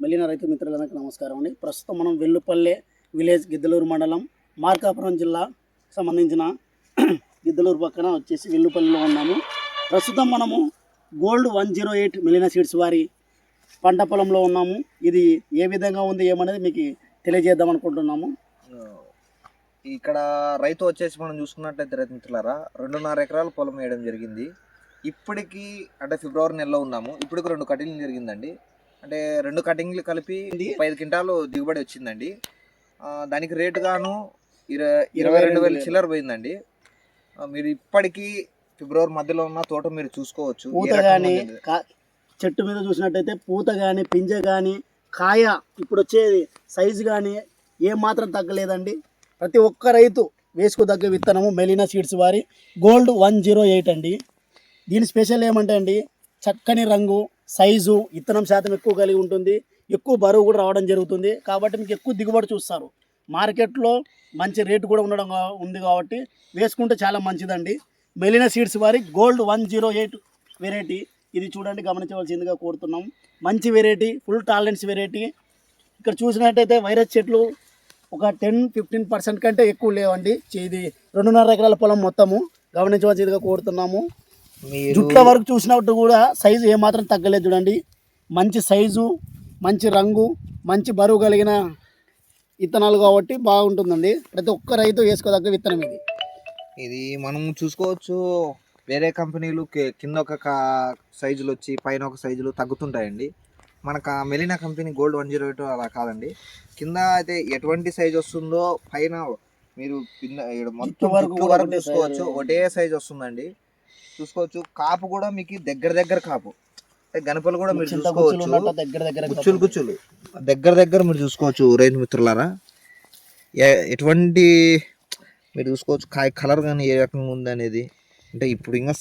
మల్లిన రైతు మిత్రులందరికీ నమస్కారం అండి. ప్రస్తుతం మనం వెల్లుపల్లె విలేజ్ గిద్దలూరు మండలం మార్కాపురం జిల్లా సంబంధించిన గిద్దలూరు పక్కన వచ్చేసి వెల్లుపల్లిలో ఉన్నాము. ప్రస్తుతం మనము గోల్డ్ 108 మిలినా సీడ్స్ వారి పంట పొలంలో ఉన్నాము. ఇది ఏ విధంగా ఉంది ఏమనేది మీకు తెలియజేద్దాం అనుకుంటున్నాము. ఇక్కడ రైతు వచ్చేసి మనం చూసుకున్నట్లయితే రైతు మిత్రులారా 2.5 ఎకరాల పొలం వేయడం జరిగింది. ఇప్పటికి అంటే ఫిబ్రవరి నెలలో ఉన్నాము. ఇప్పటికి 2 కటింగ్లు జరిగిందండి. అంటే 2 కటింగ్లు కలిపి 5 క్వింటాలు దిగుబడి వచ్చిందండి. దానికి రేటు గాను 22,000 చిల్లర పోయిందండి. మీరు ఇప్పటికీ ఫిబ్రవరి మధ్యలో ఉన్న తోట మీరు చూసుకోవచ్చు. పూత కానీ చెట్టు మీద చూసినట్టయితే పూత కానీ పింజ కానీ కాయ ఇప్పుడు వచ్చేది సైజు కానీ ఏమాత్రం తగ్గలేదండి. ప్రతి ఒక్క రైతు వేసుకోదగ్గ విత్తనము మెలినా సీడ్స్ వారి గోల్డ్ 108 అండి. దీని స్పెషల్ ఏమంటే అండి, చక్కని రంగు, సైజు, విత్తనం శాతం ఎక్కువ కలిగి ఉంటుంది, ఎక్కువ బరువు కూడా రావడం జరుగుతుంది. కాబట్టి మీకు ఎక్కువ దిగుబడి చూస్తారు. మార్కెట్లో మంచి రేటు కూడా ఉంది కాబట్టి వేసుకుంటే చాలా మంచిదండి. మెలినా సీడ్స్ వారి గోల్డ్ 108 వెరైటీ ఇది చూడండి, గమనించవలసిందిగా కోరుతున్నాం. మంచి వెరైటీ, ఫుల్ టాలరెన్స్ వెరైటీ. ఇక్కడ చూసినట్టయితే వైరస్ చెట్లు ఒక 10-15% కంటే ఎక్కువ లేవండి. ఇది 2.5 ఎకరాల పొలం మొత్తము గమనించవలసిందిగా కోరుతున్నాము. జుట్ల వరకు చూసినట్టు కూడా సైజు ఏమాత్రం తగ్గలేదు చూడండి. మంచి సైజు, మంచి రంగు, మంచి బరువు కలిగిన విత్తనాలు కాబట్టి బాగుంటుందండి. ప్రతి ఒక్క రైతు వేసుకోదగ్గ విత్తనం ఇది మనం చూసుకోవచ్చు. వేరే కంపెనీలు కింద ఒక సైజులు వచ్చి పైన ఒక సైజులు తగ్గుతుంటాయండి. మనకు మెలినా కంపెనీ గోల్డ్ 108 అలా కాదండి. కింద అయితే ఎటువంటి సైజు వస్తుందో పైన మీరు మొత్తం వరకు చూసుకోవచ్చు, ఒకటే సైజు వస్తుందండి. చూసుకోవచ్చు. కాపు కూడా మీకు దగ్గర కాపు, గణపలు కూడా మీరు చూసుకోవచ్చు. గుచ్చులు దగ్గర మీరు చూసుకోవచ్చు రైతు మిత్రులారా. ఎటువంటి మీరు చూసుకోవచ్చు కాయ కలర్ కానీ ఏ రకంగా ఉంది అనేది. అంటే ఇప్పుడు ఇంకా